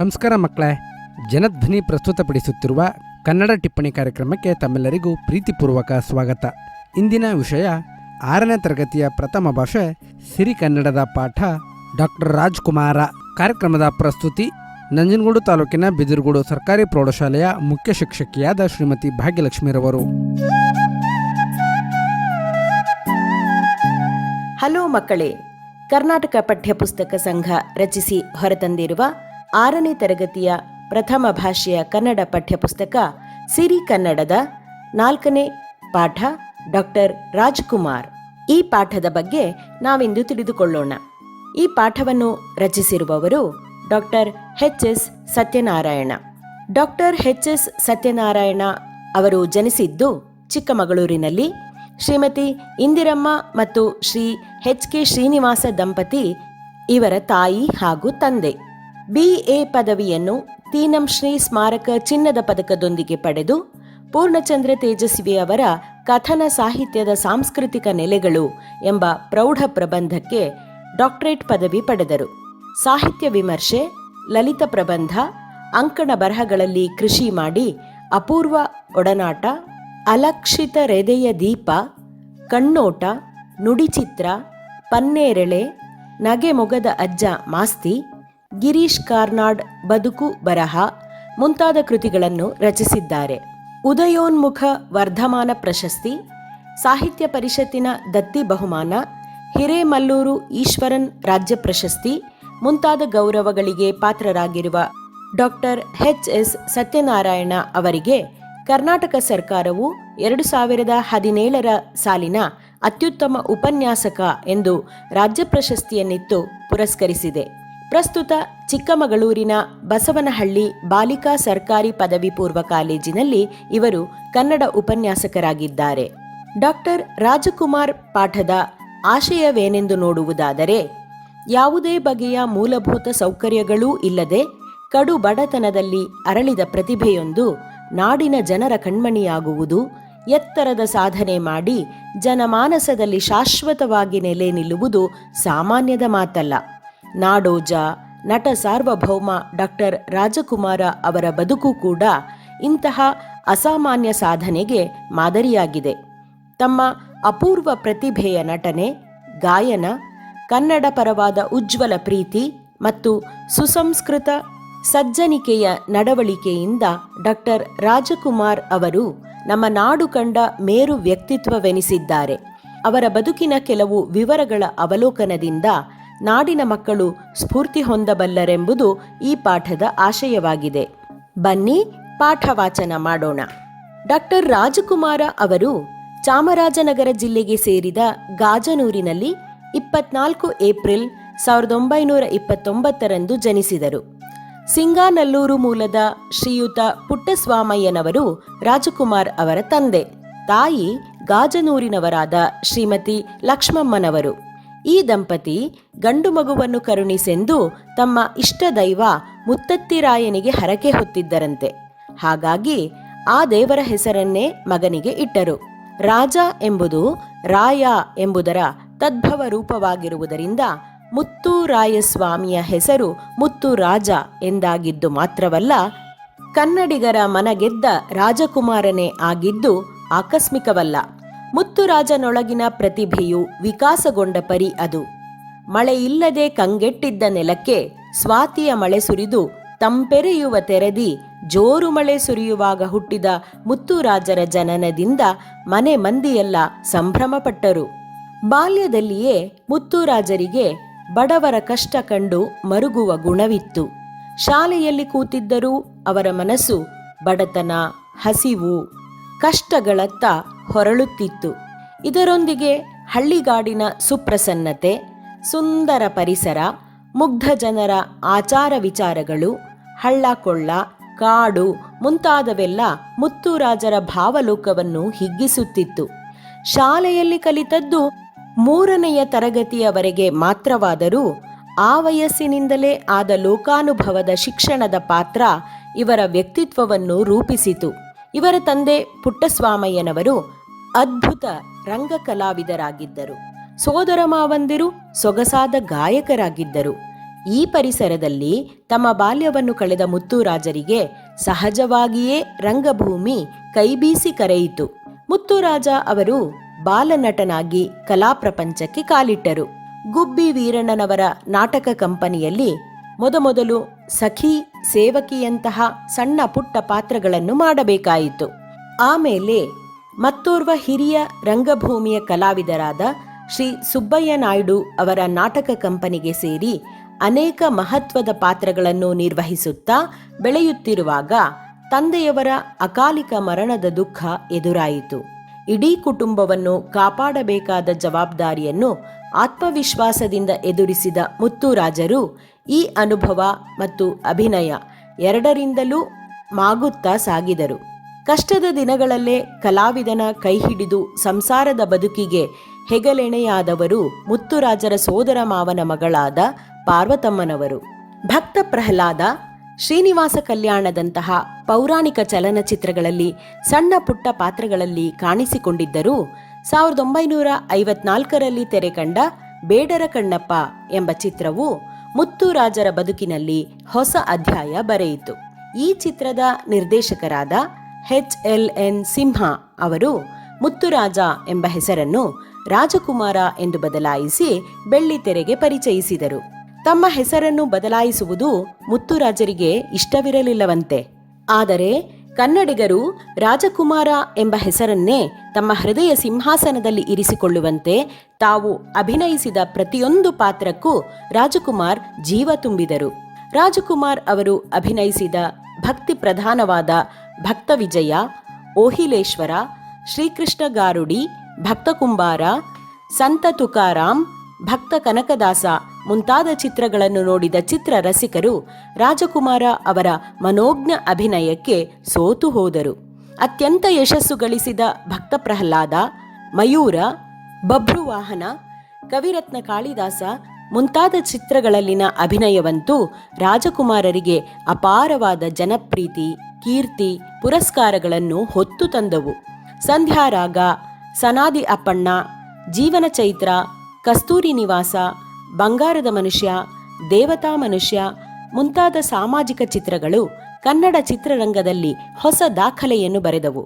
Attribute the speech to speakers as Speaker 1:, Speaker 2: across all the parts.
Speaker 1: ನಮಸ್ಕಾರ ಮಕ್ಕಳೇ, ಜನಧ್ವನಿ ಪ್ರಸ್ತುತಪಡಿಸುತ್ತಿರುವ ಕನ್ನಡ ಟಿಪ್ಪಣಿ ಕಾರ್ಯಕ್ರಮಕ್ಕೆ ತಮ್ಮೆಲ್ಲರಿಗೂ ಪ್ರೀತಿಪೂರ್ವಕ ಸ್ವಾಗತ. ಇಂದಿನ ವಿಷಯ 6ನೇ ತರಗತಿಯ ಪ್ರಥಮ ಭಾಷೆ ಸಿರಿಗನ್ನಡದ ಪಾಠ ಡಾಕ್ಟರ್ ರಾಜ್ಕುಮಾರ. ಕಾರ್ಯಕ್ರಮದ ಪ್ರಸ್ತುತಿ ನಂಜನಗೂಡು ತಾಲೂಕಿನ ಬಿದಿರುಗೂಡು ಸರ್ಕಾರಿ ಪ್ರೌಢಶಾಲೆಯ ಮುಖ್ಯ ಶಿಕ್ಷಕಿಯಾದ ಶ್ರೀಮತಿ ಭಾಗ್ಯಲಕ್ಷ್ಮಿರವರು.
Speaker 2: ಹಲೋ ಮಕ್ಕಳೇ, ಕರ್ನಾಟಕ ಪಠ್ಯಪುಸ್ತಕ ಸಂಘ ರಚಿಸಿ ಹೊರತಂದಿರುವ 6ನೇ ತರಗತಿಯ ಪ್ರಥಮ ಭಾಷೆಯ ಕನ್ನಡ ಪಠ್ಯಪುಸ್ತಕ ಸಿರಿಗನ್ನಡದ 4ನೇ ಪಾಠ ಡಾಕ್ಟರ್ ರಾಜ್ಕುಮಾರ್. ಈ ಪಾಠದ ಬಗ್ಗೆ ನಾವಿಂದು ತಿಳಿದುಕೊಳ್ಳೋಣ. ಈ ಪಾಠವನ್ನು ರಚಿಸಿರುವವರು ಡಾಕ್ಟರ್ ಎಚ್.ಎಸ್. ಸತ್ಯನಾರಾಯಣ. ಡಾಕ್ಟರ್ ಎಚ್.ಎಸ್. ಸತ್ಯನಾರಾಯಣ ಅವರು ಜನಿಸಿದ್ದು ಚಿಕ್ಕಮಗಳೂರಿನಲ್ಲಿ. ಶ್ರೀಮತಿ ಇಂದಿರಮ್ಮ ಮತ್ತು ಶ್ರೀ ಎಚ್.ಕೆ. ಶ್ರೀನಿವಾಸ ದಂಪತಿ ಇವರ ತಾಯಿ ಹಾಗೂ ತಂದೆ. BA ಪದವಿಯನ್ನು ತೀನಂ ಶ್ರೀ ಸ್ಮಾರಕ ಚಿನ್ನದ ಪದಕದೊಂದಿಗೆ ಪಡೆದು ಪೂರ್ಣಚಂದ್ರ ತೇಜಸ್ವಿ ಅವರ ಕಥನ ಸಾಹಿತ್ಯದ ಸಾಂಸ್ಕೃತಿಕ ನೆಲೆಗಳು ಎಂಬ ಪ್ರೌಢ ಪ್ರಬಂಧಕ್ಕೆ ಡಾಕ್ಟರೇಟ್ ಪದವಿ ಪಡೆದರು. ಸಾಹಿತ್ಯ ವಿಮರ್ಶೆ, ಲಲಿತ ಪ್ರಬಂಧ, ಅಂಕಣ ಬರಹಗಳಲ್ಲಿ ಕೃಷಿ ಮಾಡಿ ಅಪೂರ್ವ ಒಡನಾಟ, ಅಲಕ್ಷಿತ ಹೃದಯ ದೀಪ, ಕಣ್ಣೋಟ, ನುಡಿಚಿತ್ರ, ಪನ್ನೇರಳೆ, ನಗೆ ಮೊಗದ ಅಜ್ಜ ಮಾಸ್ತಿ, ಗಿರೀಶ್ ಕಾರ್ನಾಡ್ ಬದುಕು ಬರಹ ಮುಂತಾದ ಕೃತಿಗಳನ್ನು ರಚಿಸಿದ್ದಾರೆ. ಉದಯೋನ್ಮುಖ ವರ್ಧಮಾನ ಪ್ರಶಸ್ತಿ, ಸಾಹಿತ್ಯ ಪರಿಷತ್ತಿನ ದತ್ತಿ ಬಹುಮಾನ, ಹಿರೇಮಲ್ಲೂರು ಈಶ್ವರನ್ ರಾಜ್ಯ ಪ್ರಶಸ್ತಿ ಮುಂತಾದ ಗೌರವಗಳಿಗೆ ಪಾತ್ರರಾಗಿರುವ ಡಾಕ್ಟರ್ ಎಚ್.ಎಸ್. ಸತ್ಯನಾರಾಯಣ ಅವರಿಗೆ ಕರ್ನಾಟಕ ಸರ್ಕಾರವು 2017ರ ಸಾಲಿನ ಅತ್ಯುತ್ತಮ ಉಪನ್ಯಾಸಕ ಎಂದು ರಾಜ್ಯ ಪ್ರಶಸ್ತಿಯನ್ನಿತ್ತು ಪುರಸ್ಕರಿಸಿದೆ. ಪ್ರಸ್ತುತ ಚಿಕ್ಕಮಗಳೂರಿನ ಬಸವನಹಳ್ಳಿ ಬಾಲಿಕಾ ಸರ್ಕಾರಿ ಪದವಿ ಪೂರ್ವ ಕಾಲೇಜಿನಲ್ಲಿ ಇವರು ಕನ್ನಡ ಉಪನ್ಯಾಸಕರಾಗಿದ್ದಾರೆ. ಡಾಕ್ಟರ್ ರಾಜಕುಮಾರ್ ಪಾಠದ ಆಶಯವೇನೆಂದು ನೋಡುವುದಾದರೆ, ಯಾವುದೇ ಬಗೆಯ ಮೂಲಭೂತ ಸೌಕರ್ಯಗಳೂ ಇಲ್ಲದೆ ಕಡು ಬಡತನದಲ್ಲಿ ಅರಳಿದ ಪ್ರತಿಭೆಯೊಂದು ನಾಡಿನ ಜನರ ಕಣ್ಮಣಿಯಾಗುವುದು, ಎತ್ತರದ ಸಾಧನೆ ಮಾಡಿ ಜನಮಾನಸದಲ್ಲಿ ಶಾಶ್ವತವಾಗಿ ನೆಲೆ ನಿಲ್ಲುವುದು ಸಾಮಾನ್ಯದ ಮಾತಲ್ಲ. ನಾಡೋಜ, ನಟ ಸಾರ್ವಭೌಮ ಡಾಕ್ಟರ್ ರಾಜಕುಮಾರ ಅವರ ಬದುಕು ಕೂಡ ಇಂತಹ ಅಸಾಮಾನ್ಯ ಸಾಧನೆಗೆ ಮಾದರಿಯಾಗಿದೆ. ತಮ್ಮ ಅಪೂರ್ವ ಪ್ರತಿಭೆಯ ನಟನೆ, ಗಾಯನ, ಕನ್ನಡ ಪರವಾದ ಉಜ್ವಲ ಪ್ರೀತಿ ಮತ್ತು ಸುಸಂಸ್ಕೃತ ಸಜ್ಜನಿಕೆಯ ನಡವಳಿಕೆಯಿಂದ ಡಾಕ್ಟರ್ ರಾಜಕುಮಾರ್ ಅವರು ನಮ್ಮ ನಾಡು ಕಂಡ ಮೇರು ವ್ಯಕ್ತಿತ್ವವೆನಿಸಿದ್ದಾರೆ. ಅವರ ಬದುಕಿನ ಕೆಲವು ವಿವರಗಳ ಅವಲೋಕನದಿಂದ ನಾಡಿನ ಮಕ್ಕಳು ಸ್ಫೂರ್ತಿ ಹೊಂದಬಲ್ಲರೆಂಬುದು ಈ ಪಾಠದ ಆಶಯವಾಗಿದೆ. ಬನ್ನಿ ಪಾಠ ವಾಚನ ಮಾಡೋಣ. ಡಾಕ್ಟರ್ ರಾಜಕುಮಾರ ಅವರು ಚಾಮರಾಜನಗರ ಜಿಲ್ಲೆಗೆ ಸೇರಿದ ಗಾಜನೂರಿನಲ್ಲಿ 24 ಏಪ್ರಿಲ್ 1929ರಂದು ಜನಿಸಿದರು. ಸಿಂಗಾನಲ್ಲೂರು ಮೂಲದ ಶ್ರೀಯುತ ಪುಟ್ಟಸ್ವಾಮಯ್ಯನವರು ರಾಜಕುಮಾರ್ ಅವರ ತಂದೆ. ತಾಯಿ ಗಾಜನೂರಿನವರಾದ ಶ್ರೀಮತಿ ಲಕ್ಷ್ಮಮ್ಮನವರು. ಈ ದಂಪತಿ ಗಂಡು ಮಗುವನ್ನು ಕರುಣಿಸೆಂದು ತಮ್ಮ ಇಷ್ಟ ದೈವ ಮುತ್ತತ್ತಿರಾಯನಿಗೆ ಹರಕೆ ಹೊತ್ತಿದ್ದರಂತೆ. ಹಾಗಾಗಿ ಆ ದೇವರ ಹೆಸರನ್ನೇ ಮಗನಿಗೆ ಇಟ್ಟರು. ರಾಜ ಎಂಬುದು ರಾಯ ಎಂಬುದರ ತದ್ಭವ ರೂಪವಾಗಿರುವುದರಿಂದ ಮುತ್ತುರಾಯಸ್ವಾಮಿಯ ಹೆಸರು ಮುತ್ತುರಾಜ ಎಂದಾಗಿದ್ದು ಮಾತ್ರವಲ್ಲ, ಕನ್ನಡಿಗರ ಮನಗೆದ್ದ ರಾಜಕುಮಾರನೇ ಆಗಿದ್ದು ಆಕಸ್ಮಿಕವಲ್ಲ. ಮುತ್ತುರಾಜನೊಳಗಿನ ಪ್ರತಿಭೆಯು ವಿಕಾಸಗೊಂಡ ಪರಿ ಅದು. ಮಳೆಯಿಲ್ಲದೆ ಕಂಗೆಟ್ಟಿದ್ದ ನೆಲಕ್ಕೆ ಸ್ವಾತಿಯ ಮಳೆ ಸುರಿದು ತಂಪೆರೆಯುವ ತೆರೆದಿ ಜೋರು ಮಳೆ ಸುರಿಯುವಾಗ ಹುಟ್ಟಿದ ಮುತ್ತುರಾಜರ ಜನನದಿಂದ ಮನೆ ಮಂದಿಯೆಲ್ಲ ಸಂಭ್ರಮಪಟ್ಟರು. ಬಾಲ್ಯದಲ್ಲಿಯೇ ಮುತ್ತುರಾಜರಿಗೆ ಬಡವರ ಕಷ್ಟ ಕಂಡು ಮರುಗುವ ಗುಣವಿತ್ತು. ಶಾಲೆಯಲ್ಲಿ ಕೂತಿದ್ದರೂ ಅವರ ಮನಸ್ಸು ಬಡತನ, ಹಸಿವು, ಕಷ್ಟಗಳತ್ತ ಹೊರಳುತ್ತಿತ್ತು. ಇದರೊಂದಿಗೆ ಹಳ್ಳಿಗಾಡಿನ ಸುಪ್ರಸನ್ನತೆ, ಸುಂದರ ಪರಿಸರ, ಮುಗ್ಧ ಜನರ ಆಚಾರ ವಿಚಾರಗಳು, ಹಳ್ಳ ಕೊಳ್ಳ, ಕಾಡು ಮುಂತಾದವೆಲ್ಲ ಮುತ್ತುರಾಜರ ಭಾವಲೋಕವನ್ನು ಹಿಗ್ಗಿಸುತ್ತಿತ್ತು. ಶಾಲೆಯಲ್ಲಿ ಕಲಿತದ್ದು 3ನೆಯ ತರಗತಿಯವರೆಗೆ ಮಾತ್ರವಾದರೂ ಆ ವಯಸ್ಸಿನಿಂದಲೇ ಆದ ಲೋಕಾನುಭವದ ಶಿಕ್ಷಣದ ಪಾತ್ರ ಇವರ ವ್ಯಕ್ತಿತ್ವವನ್ನು ರೂಪಿಸಿತು. ಇವರ ತಂದೆ ಪುಟ್ಟಸ್ವಾಮಯ್ಯನವರು ಅದ್ಭುತ ರಂಗ ಕಲಾವಿದರಾಗಿದ್ದರು. ಸೋದರ ಮಾವಂದಿರು ಸೊಗಸಾದ ಗಾಯಕರಾಗಿದ್ದರು. ಈ ಪರಿಸರದಲ್ಲಿ ತಮ್ಮ ಬಾಲ್ಯವನ್ನು ಕಳೆದ ಮುತ್ತುರಾಜರಿಗೆ ಸಹಜವಾಗಿಯೇ ರಂಗಭೂಮಿ ಕೈಬೀಸಿ ಕರೆಯಿತು. ಮುತ್ತುರಾಜ ಅವರು ಬಾಲನಟನಾಗಿ ಕಲಾಪ್ರಪಂಚಕ್ಕೆ ಕಾಲಿಟ್ಟರು. ಗುಬ್ಬಿ ವೀರಣ್ಣನವರ ನಾಟಕ ಕಂಪನಿಯಲ್ಲಿ ಮೊದಮೊದಲು ಸಖಿ, ಸೇವಕಿಯಂತಹ ಸಣ್ಣ ಪುಟ್ಟ ಪಾತ್ರಗಳನ್ನು ಮಾಡಬೇಕಾಯಿತು. ಆಮೇಲೆ ಮತ್ತೋರ್ವ ಹಿರಿಯ ರಂಗಭೂಮಿಯ ಕಲಾವಿದರಾದ ಶ್ರೀ ಸುಬ್ಬಯ್ಯ ನಾಯ್ಡು ಅವರ ನಾಟಕ ಕಂಪನಿಗೆ ಸೇರಿ ಅನೇಕ ಮಹತ್ವದ ಪಾತ್ರಗಳನ್ನು ನಿರ್ವಹಿಸುತ್ತಾ ಬೆಳೆಯುತ್ತಿರುವಾಗ ತಂದೆಯವರ ಅಕಾಲಿಕ ಮರಣದ ದುಃಖ ಎದುರಾಯಿತು. ಇಡೀ ಕುಟುಂಬವನ್ನು ಕಾಪಾಡಬೇಕಾದ ಜವಾಬ್ದಾರಿಯನ್ನು ಆತ್ಮವಿಶ್ವಾಸದಿಂದ ಎದುರಿಸಿದ ಮುತ್ತುರಾಜರು ಈ ಅನುಭವ ಮತ್ತು ಅಭಿನಯ ಎರಡರಿಂದಲೂ ಮಾಗುತ್ತಾ ಸಾಗಿದರು. ಕಷ್ಟದ ದಿನಗಳಲ್ಲೇ ಕಲಾವಿದನ ಕೈಹಿಡಿದು ಸಂಸಾರದ ಬದುಕಿಗೆ ಹೆಗಲೆಣೆಯಾದವರು ಮುತ್ತುರಾಜರ ಸೋದರ ಮಾವನ ಮಗಳಾದ ಪಾರ್ವತಮ್ಮನವರು. ಭಕ್ತ ಪ್ರಹ್ಲಾದ, ಶ್ರೀನಿವಾಸ ಕಲ್ಯಾಣದಂತಹ ಪೌರಾಣಿಕ ಚಲನಚಿತ್ರಗಳಲ್ಲಿ ಸಣ್ಣ ಪುಟ್ಟ ಪಾತ್ರಗಳಲ್ಲಿ ಕಾಣಿಸಿಕೊಂಡಿದ್ದರೂ 1954ರಲ್ಲಿ ತೆರೆಕಂಡ ಬೇಡರ ಕಣ್ಣಪ್ಪ ಎಂಬ ಚಿತ್ರವು ಮುತ್ತುರಾಜರ ಬದುಕಿನಲ್ಲಿ ಹೊಸ ಅಧ್ಯಾಯ ಬರೆಯಿತು. ಈ ಚಿತ್ರದ ನಿರ್ದೇಶಕರಾದ HLN ಸಿಂಹ ಅವರು ಮುತ್ತುರಾಜ ಎಂಬ ಹೆಸರನ್ನು ರಾಜಕುಮಾರ ಎಂದು ಬದಲಾಯಿಸಿ ಬೆಳ್ಳಿತೆರೆಗೆ ಪರಿಚಯಿಸಿದರು. ತಮ್ಮ ಹೆಸರನ್ನು ಬದಲಾಯಿಸುವುದು ಮುತ್ತುರಾಜರಿಗೆ ಇಷ್ಟವಿರಲಿಲ್ಲವಂತೆ. ಆದರೆ ಕನ್ನಡಿಗರು ರಾಜಕುಮಾರ ಎಂಬ ಹೆಸರನ್ನೇ ತಮ್ಮ ಹೃದಯ ಸಿಂಹಾಸನದಲ್ಲಿ ಇರಿಸಿಕೊಳ್ಳುವಂತೆ ತಾವು ಅಭಿನಯಿಸಿದ ಪ್ರತಿಯೊಂದು ಪಾತ್ರಕ್ಕೂ ರಾಜಕುಮಾರ್ ಜೀವ ತುಂಬಿದರು. ರಾಜಕುಮಾರ್ ಅವರು ಅಭಿನಯಿಸಿದ ಭಕ್ತಿ ಪ್ರಧಾನವಾದ ಭಕ್ತ ವಿಜಯ, ಓಹಿಲೇಶ್ವರ, ಶ್ರೀಕೃಷ್ಣ ಗಾರುಡಿ, ಭಕ್ತ ಕುಂಬಾರ, ಸಂತ ತುಕಾರಾಮ್, ಭಕ್ತ ಕನಕದಾಸ ಮುಂತಾದ ಚಿತ್ರಗಳನ್ನು ನೋಡಿದ ಚಿತ್ರ ರಸಿಕರು ರಾಜಕುಮಾರ ಅವರ ಮನೋಜ್ಞ ಅಭಿನಯಕ್ಕೆ ಸೋತು ಹೋದರು. ಅತ್ಯಂತ ಯಶಸ್ಸು ಗಳಿಸಿದ ಭಕ್ತ ಪ್ರಹ್ಲಾದ, ಮಯೂರ, ಬಭ್ರುವಾಹನ, ಕವಿರತ್ನ ಕಾಳಿದಾಸ ಮುಂತಾದ ಚಿತ್ರಗಳಲ್ಲಿನ ಅಭಿನಯವಂತೂ ರಾಜಕುಮಾರರಿಗೆ ಅಪಾರವಾದ ಜನಪ್ರೀತಿ, ಕೀರ್ತಿ, ಪುರಸ್ಕಾರಗಳನ್ನು ಹೊತ್ತು ತಂದವು. ಸಂಧ್ಯಾರಾಗ, ಸನಾದಿ ಅಪ್ಪಣ್ಣ, ಜೀವನ ಚೈತ್ರ, ಕಸ್ತೂರಿ ನಿವಾಸ, ಬಂಗಾರದ ಮನುಷ್ಯ, ದೇವತಾ ಮನುಷ್ಯ ಮುಂತಾದ ಸಾಮಾಜಿಕ ಚಿತ್ರಗಳು ಕನ್ನಡ ಚಿತ್ರರಂಗದಲ್ಲಿ ಹೊಸ ದಾಖಲೆಯನ್ನು ಬರೆದವು.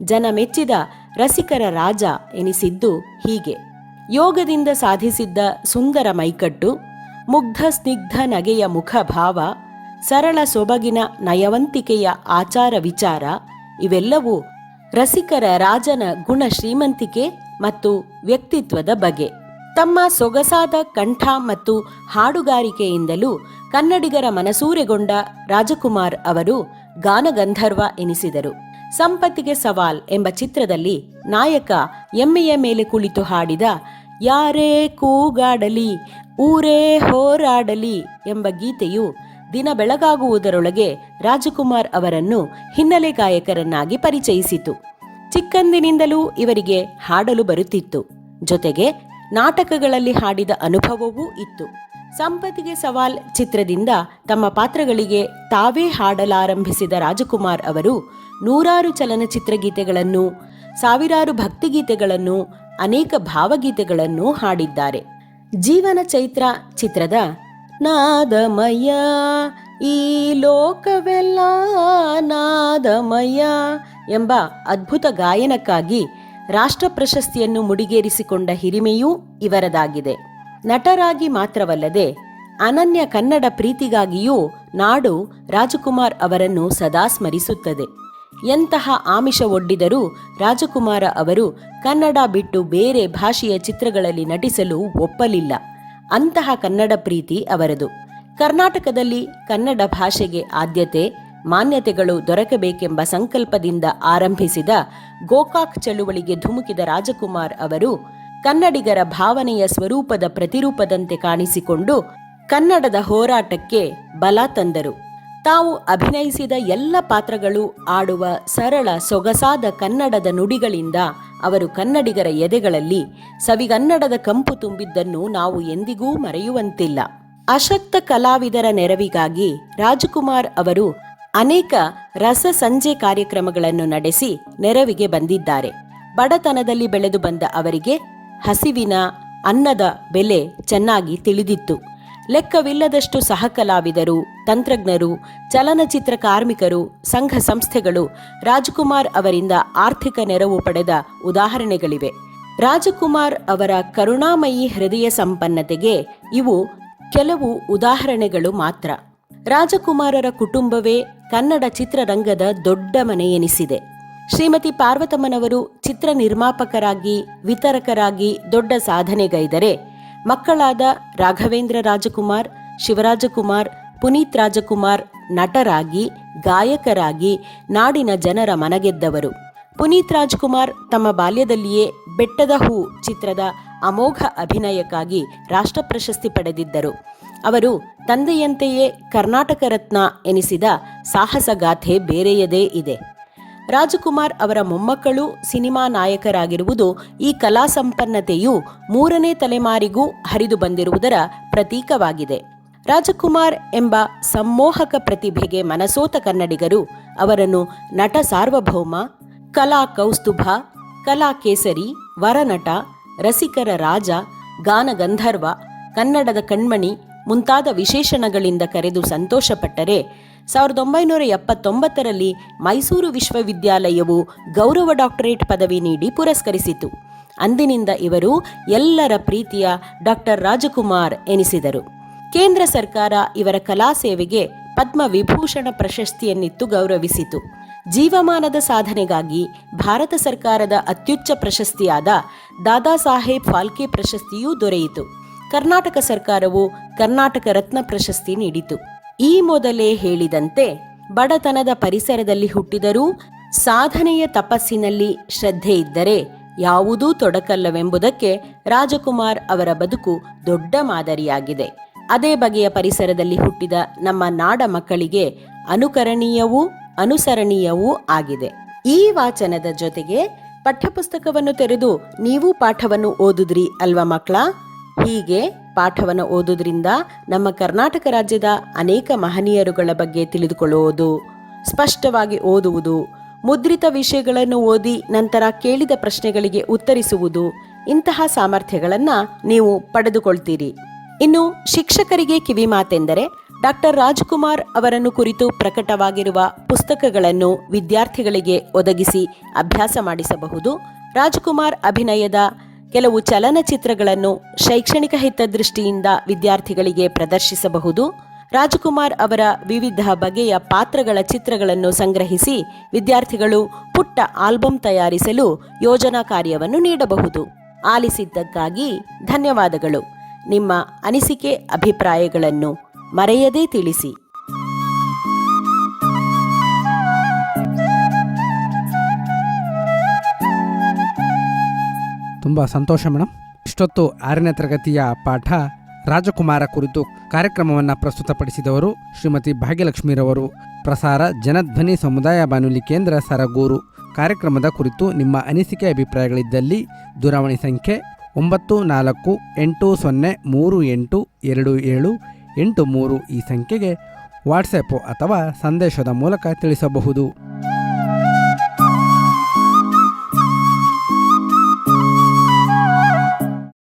Speaker 2: ಜನ ಮೆಚ್ಚಿದ ರಸಿಕರ ರಾಜ ಎನಿಸಿದ್ದು ಹೀಗೆ. ಯೋಗದಿಂದ ಸಾಧಿಸಿದ್ದ ಸುಂದರ ಮೈಕಟ್ಟು, ಮುಗ್ಧ ಸ್ನಿಗ್ಧ ನಗೆಯ ಮುಖಭಾವ, ಸರಳ ಸೊಬಗಿನ ನಯವಂತಿಕೆಯ ಆಚಾರ ವಿಚಾರ ಇವೆಲ್ಲವೂ ರಸಿಕರ ರಾಜನ ಗುಣ ಶ್ರೀಮಂತಿಕೆ ಮತ್ತು ವ್ಯಕ್ತಿತ್ವದ ಬಗೆ. ತಮ್ಮ ಸೊಗಸಾದ ಕಂಠ ಮತ್ತು ಹಾಡುಗಾರಿಕೆಯಿಂದಲೂ ಕನ್ನಡಿಗರ ಮನಸೂರೆಗೊಂಡ ರಾಜಕುಮಾರ್ ಅವರು ಗಾನಗಂಧರ್ವ ಎನಿಸಿದರು. ಸಂಪತ್ತಿಗೆ ಸವಾಲ್ ಎಂಬ ಚಿತ್ರದಲ್ಲಿ ನಾಯಕ ಎಮ್ಮೆಯ ಮೇಲೆ ಕುಳಿತು ಹಾಡಿದ ಯಾರೇ ಕೂಗಾಡಲಿ ಊರೇ ಹೋರಾಡಲಿ ಎಂಬ ಗೀತೆಯು ದಿನ ಬೆಳಗಾಗುವುದರೊಳಗೆ ರಾಜಕುಮಾರ್ ಅವರನ್ನು ಹಿನ್ನೆಲೆ ಗಾಯಕರನ್ನಾಗಿ ಪರಿಚಯಿಸಿತು. ಚಿಕ್ಕಂದಿನಿಂದಲೂ ಇವರಿಗೆ ಹಾಡಲು ಬರುತ್ತಿತ್ತು. ಜೊತೆಗೆ ನಾಟಕಗಳಲ್ಲಿ ಹಾಡಿದ ಅನುಭವವೂ ಇತ್ತು. ಸಂಪತ್ತಿಗೆ ಸವಾಲ್ ಚಿತ್ರದಿಂದ ತಮ್ಮ ಪಾತ್ರಗಳಿಗೆ ತಾವೇ ಹಾಡಲಾರಂಭಿಸಿದ ರಾಜಕುಮಾರ್ ಅವರು ನೂರಾರು ಚಲನಚಿತ್ರ ಗೀತೆಗಳನ್ನು, ಸಾವಿರಾರು ಭಕ್ತಿಗೀತೆಗಳನ್ನು, ಅನೇಕ ಭಾವಗೀತೆಗಳನ್ನು ಹಾಡಿದ್ದಾರೆ. ಜೀವನ ಚೈತ್ರ ಚಿತ್ರದ ನಾದಮಯ ಈ ಲೋಕವೆಲ್ಲ ನಾದಮಯ ಎಂಬ ಅದ್ಭುತ ಗಾಯನಕ್ಕಾಗಿ ರಾಷ್ಟ್ರ ಪ್ರಶಸ್ತಿಯನ್ನು ಮುಡಿಗೇರಿಸಿಕೊಂಡ ಹಿರಿಮೆಯೂ ಇವರದಾಗಿದೆ. ನಟರಾಗಿ ಮಾತ್ರವಲ್ಲದೆ ಅನನ್ಯ ಕನ್ನಡ ಪ್ರೀತಿಗಾಗಿಯೂ ನಾಡು ರಾಜಕುಮಾರ್ ಅವರನ್ನು ಸದಾ ಸ್ಮರಿಸುತ್ತದೆ. ಎಂತಹ ಆಮಿಷ ಒಡ್ಡಿದರೂ ರಾಜಕುಮಾರ ಅವರು ಕನ್ನಡ ಬಿಟ್ಟು ಬೇರೆ ಭಾಷೆಯ ಚಿತ್ರಗಳಲ್ಲಿ ನಟಿಸಲು ಒಪ್ಪಲಿಲ್ಲ. ಅಂತಹ ಕನ್ನಡ ಪ್ರೀತಿ ಅವರದು. ಕರ್ನಾಟಕದಲ್ಲಿ ಕನ್ನಡ ಭಾಷೆಗೆ ಆದ್ಯತೆ, ಮಾನ್ಯತೆಗಳು ದೊರಕಬೇಕೆಂಬ ಸಂಕಲ್ಪದಿಂದ ಆರಂಭಿಸಿದ ಗೋಕಾಕ್ ಚಳುವಳಿಗೆ ಧುಮುಕಿದ ರಾಜಕುಮಾರ್ ಅವರು ಕನ್ನಡಿಗರ ಭಾವನೆಯ ಸ್ವರೂಪದ ಪ್ರತಿರೂಪದಂತೆ ಕಾಣಿಸಿಕೊಂಡು ಕನ್ನಡದ ಹೋರಾಟಕ್ಕೆ ಬಲ ತಂದರು. ತಾವು ಅಭಿನಯಿಸಿದ ಎಲ್ಲ ಪಾತ್ರಗಳು ಆಡುವ ಸರಳ ಸೊಗಸಾದ ಕನ್ನಡದ ನುಡಿಗಳಿಂದ ಅವರು ಕನ್ನಡಿಗರ ಎದೆಗಳಲ್ಲಿ ಸವಿಗನ್ನಡದ ಕಂಪು ತುಂಬಿದ್ದನ್ನು ನಾವು ಎಂದಿಗೂ ಮರೆಯುವಂತಿಲ್ಲ. ಅಶಕ್ತ ಕಲಾವಿದರ ನೆರವಿಗಾಗಿ ರಾಜಕುಮಾರ್ ಅವರು ಅನೇಕ ರಸ ಸಂಜೆ ಕಾರ್ಯಕ್ರಮಗಳನ್ನು ನಡೆಸಿ ನೆರವಿಗೆ ಬಂದಿದ್ದಾರೆ. ಬಡತನದಲ್ಲಿ ಬೆಳೆದು ಬಂದ ಅವರಿಗೆ ಹಸಿವಿನ ಅನ್ನದ ಬೆಲೆ ಚೆನ್ನಾಗಿ ತಿಳಿದಿತ್ತು. ಲೆಕ್ಕವಿಲ್ಲದಷ್ಟು ಸಹಕಲಾವಿದರು, ತಂತ್ರಜ್ಞರು, ಚಲನಚಿತ್ರ ಕಾರ್ಮಿಕರು, ಸಂಘ ಸಂಸ್ಥೆಗಳು ರಾಜ್ಕುಮಾರ್ ಅವರಿಂದ ಆರ್ಥಿಕ ನೆರವು ಪಡೆದ ಉದಾಹರಣೆಗಳಿವೆ. ರಾಜಕುಮಾರ್ ಅವರ ಕರುಣಾಮಯಿ ಹೃದಯ ಸಂಪನ್ನತೆಗೆ ಇವು ಕೆಲವು ಉದಾಹರಣೆಗಳು ಮಾತ್ರ. ರಾಜಕುಮಾರರ ಕುಟುಂಬವೇ ಕನ್ನಡ ಚಿತ್ರರಂಗದ ದೊಡ್ಡ ಮನೆ ಎನಿಸಿದೆ. ಶ್ರೀಮತಿ ಪಾರ್ವತಮ್ಮನವರು ಚಿತ್ರ ನಿರ್ಮಾಪಕರಾಗಿ, ವಿತರಕರಾಗಿ ದೊಡ್ಡ ಸಾಧನೆಗೈದರೆ, ಮಕ್ಕಳಾದ ರಾಘವೇಂದ್ರ ರಾಜಕುಮಾರ್, ಶಿವರಾಜಕುಮಾರ್, ಪುನೀತ್ ರಾಜಕುಮಾರ್ ನಟರಾಗಿ, ಗಾಯಕರಾಗಿ ನಾಡಿನ ಜನರ ಮನಗೆದ್ದವರು. ಪುನೀತ್ ರಾಜ್ಕುಮಾರ್ ತಮ್ಮ ಬಾಲ್ಯದಲ್ಲಿಯೇ ಬೆಟ್ಟದ ಹೂ ಚಿತ್ರದ ಅಮೋಘ ಅಭಿನಯಕ್ಕಾಗಿ ರಾಷ್ಟ್ರ ಪ್ರಶಸ್ತಿ ಪಡೆದಿದ್ದರು. ಅವರು ತಂದೆಯಂತೆಯೇ ಕರ್ನಾಟಕ ರತ್ನ ಎನಿಸಿದ ಸಾಹಸಗಾಥೆ ಬೇರೆಯದೇ ಇದೆ. ರಾಜಕುಮಾರ್ ಅವರ ಮೊಮ್ಮಕ್ಕಳು ಸಿನಿಮಾ ನಾಯಕರಾಗಿರುವುದು ಈ ಕಲಾ ಸಂಪನ್ನತೆಯು 3ನೇ ತಲೆಮಾರಿಗೂ ಹರಿದು ಬಂದಿರುವುದರ ಪ್ರತೀಕವಾಗಿದೆ. ರಾಜಕುಮಾರ್ ಎಂಬ ಸಮ್ಮೋಹಕ ಪ್ರತಿಭೆಗೆ ಮನಸೋತ ಕನ್ನಡಿಗರು ಅವರನ್ನು ನಟ ಸಾರ್ವಭೌಮ, ಕಲಾ ಕೌಸ್ತುಭ, ಕಲಾ ಕೇಸರಿ, ವರನಟ, ರಸಿಕರ ರಾಜ, ಗಾನಗಂಧರ್ವ, ಕನ್ನಡದ ಕಣ್ಮಣಿ ಮುಂತಾದ ವಿಶೇಷಣಗಳಿಂದ ಕರೆದು ಸಂತೋಷಪಟ್ಟರೆ, 1979ರಲ್ಲಿ ಮೈಸೂರು ವಿಶ್ವವಿದ್ಯಾಲಯವು ಗೌರವ ಡಾಕ್ಟರೇಟ್ ಪದವಿ ನೀಡಿ ಪುರಸ್ಕರಿಸಿತು. ಅಂದಿನಿಂದ ಇವರು ಎಲ್ಲರ ಪ್ರೀತಿಯ ಡಾಕ್ಟರ್ ರಾಜಕುಮಾರ್ ಎನಿಸಿದರು. ಕೇಂದ್ರ ಸರ್ಕಾರ ಇವರ ಕಲಾ ಸೇವೆಗೆ ಪದ್ಮವಿಭೂಷಣ ಪ್ರಶಸ್ತಿಯನ್ನಿತ್ತು ಗೌರವಿಸಿತು. ಜೀವಮಾನದ ಸಾಧನೆಗಾಗಿ ಭಾರತ ಸರ್ಕಾರದ ಅತ್ಯುಚ್ಚ ಪ್ರಶಸ್ತಿಯಾದ ದಾದಾ ಸಾಹೇಬ್ ಫಾಲ್ಕೆ ಪ್ರಶಸ್ತಿಯೂ ದೊರೆಯಿತು. ಕರ್ನಾಟಕ ಸರ್ಕಾರವು ಕರ್ನಾಟಕ ರತ್ನ ಪ್ರಶಸ್ತಿ ನೀಡಿತು. ಈ ಮೊದಲೇ ಹೇಳಿದಂತೆ ಬಡತನದ ಪರಿಸರದಲ್ಲಿ ಹುಟ್ಟಿದರೂ ಸಾಧನೆಯ ತಪಸ್ಸಿನಲ್ಲಿ ಶ್ರದ್ಧೆ ಇದ್ದರೆ ಯಾವುದೂ ತೊಡಕಲ್ಲವೆಂಬುದಕ್ಕೆ ರಾಜಕುಮಾರ್ ಅವರ ಬದುಕು ದೊಡ್ಡ ಮಾದರಿಯಾಗಿದೆ. ಅದೇ ಬಗೆಯ ಪರಿಸರದಲ್ಲಿ ಹುಟ್ಟಿದ ನಮ್ಮ ನಾಡ ಮಕ್ಕಳಿಗೆ ಅನುಕರಣೀಯವೂ ಅನುಸರಣೀಯವೂ ಆಗಿದೆ. ಈ ವಾಚನದ ಜೊತೆಗೆ ಪಠ್ಯಪುಸ್ತಕವನ್ನು ತೆರೆದು ನೀವು ಪಾಠವನ್ನು ಓದುದ್ರಿ ಅಲ್ವಾ ಮಕ್ಕಳ? ಹೀಗೆ ಪಾಠವನ್ನು ಓದುವುದರಿಂದ ನಮ್ಮ ಕರ್ನಾಟಕ ರಾಜ್ಯದ ಅನೇಕ ಮಹನೀಯರುಗಳ ಬಗ್ಗೆ ತಿಳಿದುಕೊಳ್ಳುವುದು, ಸ್ಪಷ್ಟವಾಗಿ ಓದುವುದು, ಮುದ್ರಿತ ವಿಷಯಗಳನ್ನು ಓದಿ ನಂತರ ಕೇಳಿದ ಪ್ರಶ್ನೆಗಳಿಗೆ ಉತ್ತರಿಸುವುದು, ಇಂತಹ ಸಾಮರ್ಥ್ಯಗಳನ್ನು ನೀವು ಪಡೆದುಕೊಳ್ತೀರಿ. ಇನ್ನು ಶಿಕ್ಷಕರಿಗೆ ಕಿವಿ ಮಾತೆಂದರೆ, ಡಾಕ್ಟರ್ ರಾಜ್ಕುಮಾರ್ ಅವರನ್ನು ಕುರಿತು ಪ್ರಕಟವಾಗಿರುವ ಪುಸ್ತಕಗಳನ್ನು ವಿದ್ಯಾರ್ಥಿಗಳಿಗೆ ಒದಗಿಸಿ ಅಭ್ಯಾಸ ಮಾಡಿಸಬಹುದು. ರಾಜ್ಕುಮಾರ್ ಅಭಿನಯದ ಕೆಲವು ಚಲನಚಿತ್ರಗಳನ್ನು ಶೈಕ್ಷಣಿಕ ಹಿತದೃಷ್ಟಿಯಿಂದ ವಿದ್ಯಾರ್ಥಿಗಳಿಗೆ ಪ್ರದರ್ಶಿಸಬಹುದು. ರಾಜಕುಮಾರ್ ಅವರ ವಿವಿಧ ಬಗೆಯ ಪಾತ್ರಗಳ ಚಿತ್ರಗಳನ್ನು ಸಂಗ್ರಹಿಸಿ ವಿದ್ಯಾರ್ಥಿಗಳು ಪುಟ್ಟ ಆಲ್ಬಮ್ ತಯಾರಿಸಲು ಯೋಜನಾ ಕಾರ್ಯವನ್ನು ನೀಡಬಹುದು. ಆಲಿಸಿದ್ದಕ್ಕಾಗಿ ಧನ್ಯವಾದಗಳು. ನಿಮ್ಮ ಅನಿಸಿಕೆ ಅಭಿಪ್ರಾಯಗಳನ್ನು ಮರೆಯದೇ ತಿಳಿಸಿ.
Speaker 1: ತುಂಬ ಸಂತೋಷ ಮೇಡಮ್. ಇಷ್ಟೊತ್ತು 6ನೇ ತರಗತಿಯ ಪಾಠ ರಾಜಕುಮಾರ ಕುರಿತು ಕಾರ್ಯಕ್ರಮವನ್ನು ಪ್ರಸ್ತುತಪಡಿಸಿದವರು ಶ್ರೀಮತಿ ಭಾಗ್ಯಲಕ್ಷ್ಮೀರವರು. ಪ್ರಸಾರ ಜನಧ್ವನಿ ಸಮುದಾಯ ಬಾನುಲಿ ಕೇಂದ್ರ ಸರಗೂರು. ಕಾರ್ಯಕ್ರಮದ ಕುರಿತು ನಿಮ್ಮ ಅನಿಸಿಕೆ ಅಭಿಪ್ರಾಯಗಳಿದ್ದಲ್ಲಿ ದೂರವಾಣಿ ಸಂಖ್ಯೆ 948038278783 ಈ ಸಂಖ್ಯೆಗೆ ವಾಟ್ಸಪ್ ಅಥವಾ ಸಂದೇಶದ ಮೂಲಕ ತಿಳಿಸಬಹುದು.